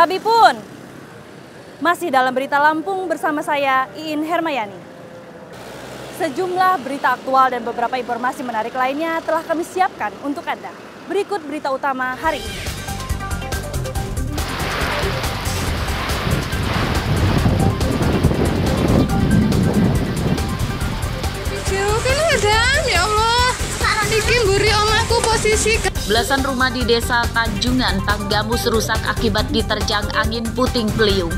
Babi pun. Masih dalam berita Lampung bersama saya, Iin Hermayani. Sejumlah berita aktual dan beberapa informasi menarik lainnya telah kami siapkan untuk Anda. Berikut berita utama hari ini. Ya Allah, iki mburi omahku posisi. Belasan rumah di Desa Tanjungan, Tanggamus rusak akibat diterjang angin puting beliung.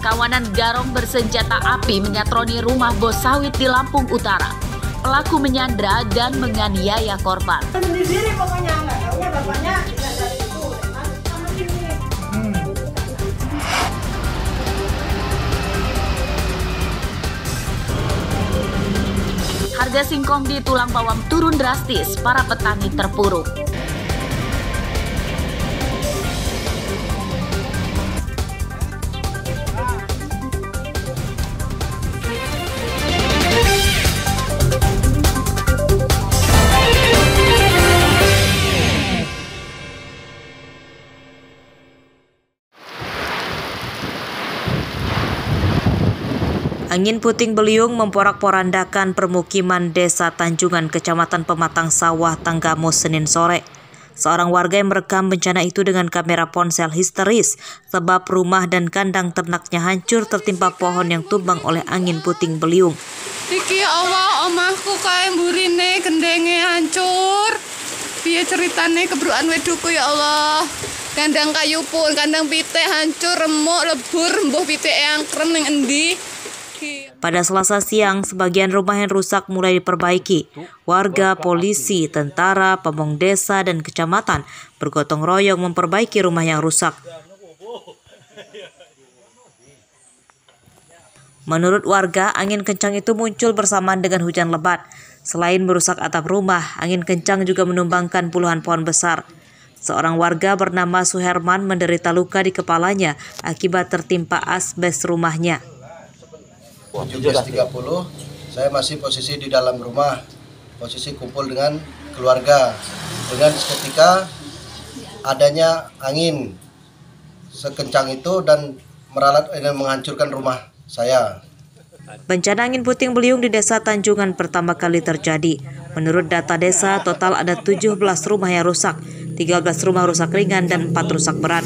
Kawanan garong bersenjata api menyatroni rumah bos sawit di Lampung Utara. Pelaku menyandra dan menganiaya korban. Sendiri pokoknya, nggak taunya bapaknya dari itu, sama sini. Harga singkong di Tulang Bawang turun drastis, para petani terpuruk. Angin puting beliung memporak-porandakan permukiman Desa Tanjungan, Kecamatan Pematang Sawah, Tanggamus, Senin sore. Seorang warga yang merekam bencana itu dengan kamera ponsel histeris sebab rumah dan kandang ternaknya hancur tertimpa pohon yang tumbang oleh angin puting beliung. Iki Allah, omahku kae mburine gendenge hancur. Piye ceritane kebrukan wedhuku ya Allah. Kandang kayu pun, kandang pitik hancur, remuk, lebur, mbuh pitik angkrem ning endi. Pada Selasa siang, sebagian rumah yang rusak mulai diperbaiki. Warga, polisi, tentara, pemong desa, dan kecamatan bergotong royong memperbaiki rumah yang rusak. Menurut warga, angin kencang itu muncul bersamaan dengan hujan lebat. Selain merusak atap rumah, angin kencang juga menumbangkan puluhan pohon besar. Seorang warga bernama Suherman menderita luka di kepalanya akibat tertimpa asbes rumahnya. 17.30 saya masih posisi di dalam rumah, posisi kumpul dengan keluarga. Dengan seketika adanya angin sekencang itu dan menghancurkan rumah saya. Bencana angin puting beliung di Desa Tanjungan pertama kali terjadi. Menurut data desa, total ada 17 rumah yang rusak, 13 rumah rusak ringan dan 4 rusak berat.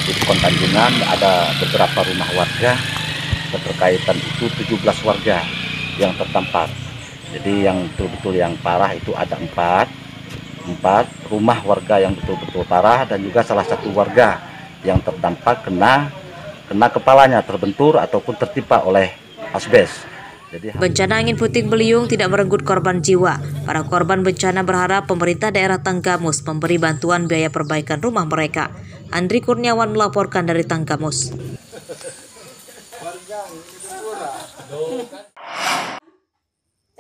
Di Tanjungan ada beberapa rumah warga. Keterkaitan itu 17 warga yang terdampak. Jadi yang betul-betul yang parah itu ada 4 rumah warga yang betul-betul parah, dan juga salah satu warga yang terdampak kena kepalanya terbentur ataupun tertimpa oleh asbes. Jadi, bencana angin puting beliung tidak merenggut korban jiwa. Para korban bencana berharap pemerintah daerah Tanggamus memberi bantuan biaya perbaikan rumah mereka. Andri Kurniawan melaporkan dari Tanggamus.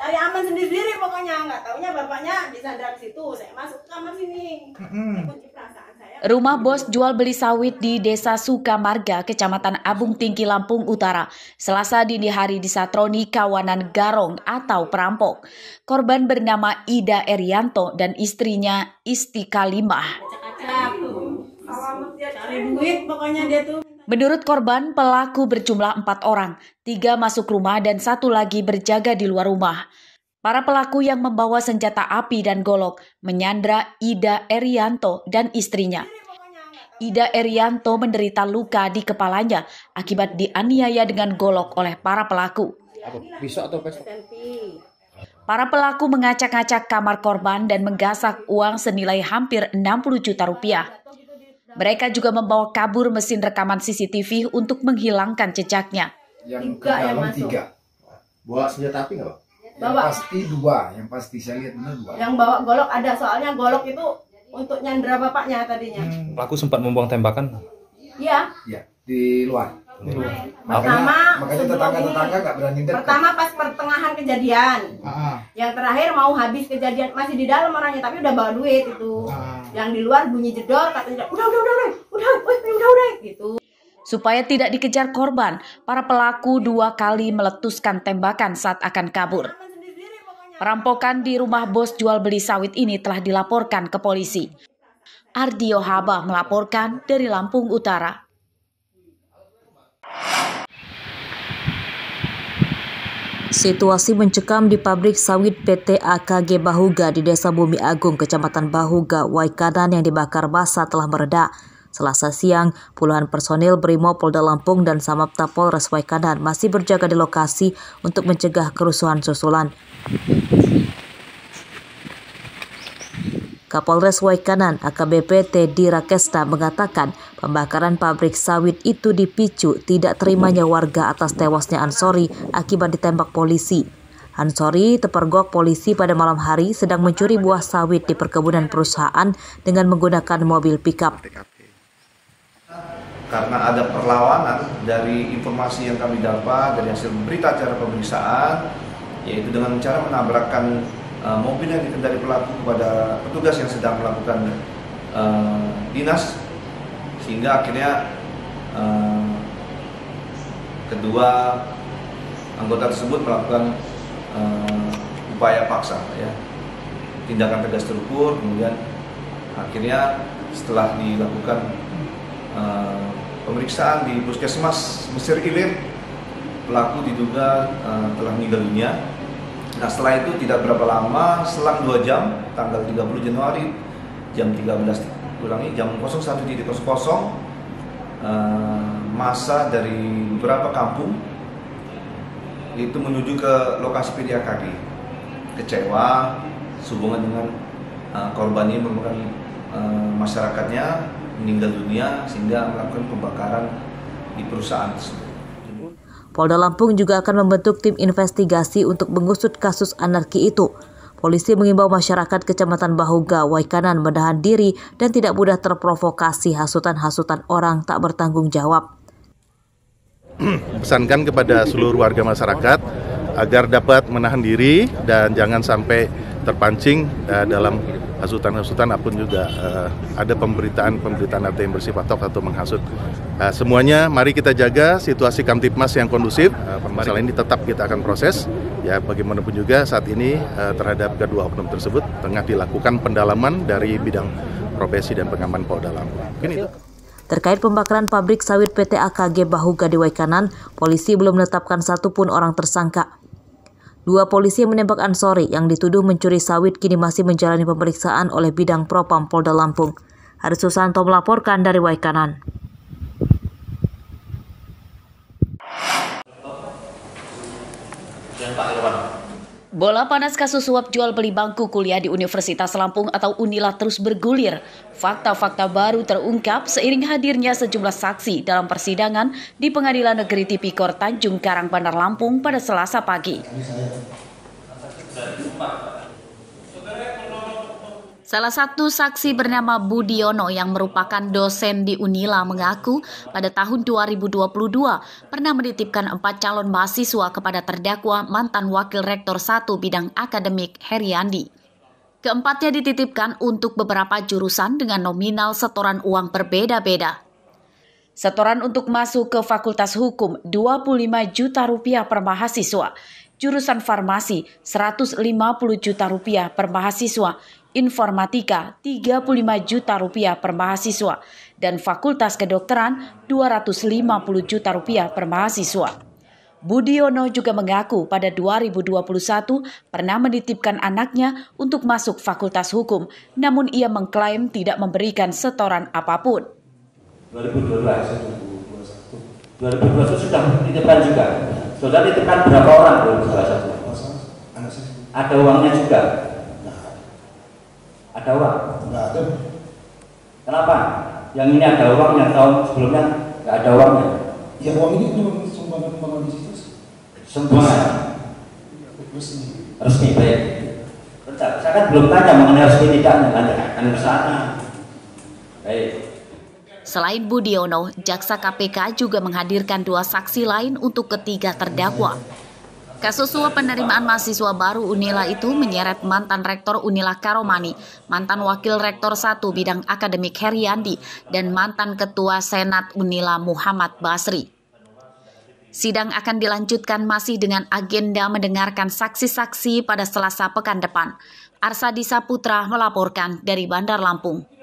Cari aman sendiri pokoknya, nggak taunya bapaknya disandra ke situ. Saya masuk ke kamar sini. Kunci perasaan saya. Rumah bos jual beli sawit di Desa Sukamarga, Kecamatan Abung Tinggi, Lampung Utara, Selasa dini hari disatroni kawanan garong atau perampok. Korban bernama Ida Erianto dan istrinya Isti Kalimah. Cari duit pokoknya dia tuh. Menurut korban, pelaku berjumlah 4 orang, 3 masuk rumah dan 1 lagi berjaga di luar rumah. Para pelaku yang membawa senjata api dan golok menyandra Ida Erianto dan istrinya. Ida Erianto menderita luka di kepalanya akibat dianiaya dengan golok oleh para pelaku. Para pelaku mengacak-acak kamar korban dan menggasak uang senilai hampir 60 juta rupiah. Mereka juga membawa kabur mesin rekaman CCTV untuk menghilangkan jejaknya. Yang ke dalam 3. Bawa senjata api nggak, Pak? Bawa. Pasti 2, yang pasti saya lihat benar 2. Yang bawa golok ada, soalnya golok itu untuk nyandra bapaknya tadinya. Pelaku sempat membuang tembakan? Iya. Iya, di luar. Makanya tetangga-tetangga nggak berani dekat. Pertama pas pertengahan kejadian. Yang terakhir mau habis kejadian, masih di dalam orangnya tapi udah bawa duit itu. Yang di luar bunyi jedor, katanya udah gitu. Supaya tidak dikejar korban, para pelaku 2 kali meletuskan tembakan saat akan kabur. Perampokan di rumah bos jual beli sawit ini telah dilaporkan ke polisi. Ardio Habah melaporkan dari Lampung Utara. Situasi mencekam di pabrik sawit PT AKG Bahuga di Desa Bumi Agung, Kecamatan Bahuga, Waikanan yang dibakar basah telah mereda. Selasa siang, puluhan personil Brimob Polda Lampung dan Samapta Polres Waikanan masih berjaga di lokasi untuk mencegah kerusuhan susulan. Kapolres Waikanan AKBP Teddy Rakesta mengatakan pembakaran pabrik sawit itu dipicu tidak terimanya warga atas tewasnya Ansori akibat ditembak polisi. Ansori terpergok polisi pada malam hari sedang mencuri buah sawit di perkebunan perusahaan dengan menggunakan mobil pickup. Karena ada perlawanan dari informasi yang kami dapat dari hasil berita acara pemeriksaan, yaitu dengan cara menabrakkan mobil yang dikendari pelaku kepada petugas yang sedang melakukan dinas, sehingga akhirnya kedua anggota tersebut melakukan upaya paksa, ya, tindakan tegas terukur. Kemudian akhirnya setelah dilakukan pemeriksaan di Puskesmas Mesir Ilir, pelaku diduga telah meninggal dunia. Nah, setelah itu tidak berapa lama, selang 2 jam, tanggal 30 Januari jam 01.00 masa dari beberapa kampung itu menuju ke lokasi PT AKG. Kecewa sehubungan dengan korban ini merupakan masyarakatnya meninggal dunia, sehingga melakukan pembakaran di perusahaan tersebut. Polda Lampung juga akan membentuk tim investigasi untuk mengusut kasus anarki itu. Polisi mengimbau masyarakat Kecamatan Bahuga, Waikanan menahan diri dan tidak mudah terprovokasi hasutan-hasutan orang tak bertanggung jawab. Pesankan kepada seluruh warga masyarakat agar dapat menahan diri dan jangan sampai terpancing dalam hasutan-hasutan apun juga ada pemberitaan atau yang bersifat hoax atau menghasut. Semuanya mari kita jaga situasi Kamtipmas yang kondusif. Masalah ini tetap kita akan proses. Ya, bagaimanapun juga saat ini terhadap kedua oknum tersebut tengah dilakukan pendalaman dari bidang profesi dan pengaman Polda Lampung. Terkait pembakaran pabrik sawit PT AKG Bahuga di Waikanan, polisi belum menetapkan satupun orang tersangka. 2 polisi yang menembak Ansori yang dituduh mencuri sawit kini masih menjalani pemeriksaan oleh bidang Propam Polda Lampung. Haris Susanto melaporkan dari Waikanan. Bola panas kasus suap jual beli bangku kuliah di Universitas Lampung atau Unila terus bergulir. Fakta-fakta baru terungkap seiring hadirnya sejumlah saksi dalam persidangan di Pengadilan Negeri Tipikor Tanjung Karang, Bandar Lampung pada Selasa pagi. Salah satu saksi bernama Budiono yang merupakan dosen di Unila mengaku pada tahun 2022 pernah menitipkan 4 calon mahasiswa kepada terdakwa mantan Wakil Rektor 1 bidang akademik Heriandi. Keempatnya dititipkan untuk beberapa jurusan dengan nominal setoran uang berbeda-beda. Setoran untuk masuk ke Fakultas Hukum 25 juta rupiah per mahasiswa, jurusan farmasi 150 juta rupiah per mahasiswa, informatika 35 juta rupiah per mahasiswa, dan fakultas kedokteran 250 juta rupiah per mahasiswa. Budiono juga mengaku pada 2021 pernah menitipkan anaknya untuk masuk fakultas hukum, namun ia mengklaim tidak memberikan setoran apapun. 2021 sudah dititipkan juga. Sudah dititipkan berapa orang? Ada uangnya juga. Ada uang? Enggak ada. Kenapa? Yang ini ada uang, yang tahun sebelumnya enggak ada uangnya. Ya, uang ini cuma sumbangan di situ. Sumbangan. Resmi, baik. Saya kan belum tanya mengenai resmi tidaknya, nanti akan ke sana. Baik. Selain Budiono, jaksa KPK juga menghadirkan 2 saksi lain untuk ketiga terdakwa. Kasus suap penerimaan mahasiswa baru Unila itu menyeret mantan Rektor Unila Karomani, mantan Wakil Rektor 1 Bidang Akademik Heriandi, dan mantan Ketua Senat Unila Muhammad Basri. Sidang akan dilanjutkan masih dengan agenda mendengarkan saksi-saksi pada Selasa pekan depan. Arsadi Saputra melaporkan dari Bandar Lampung.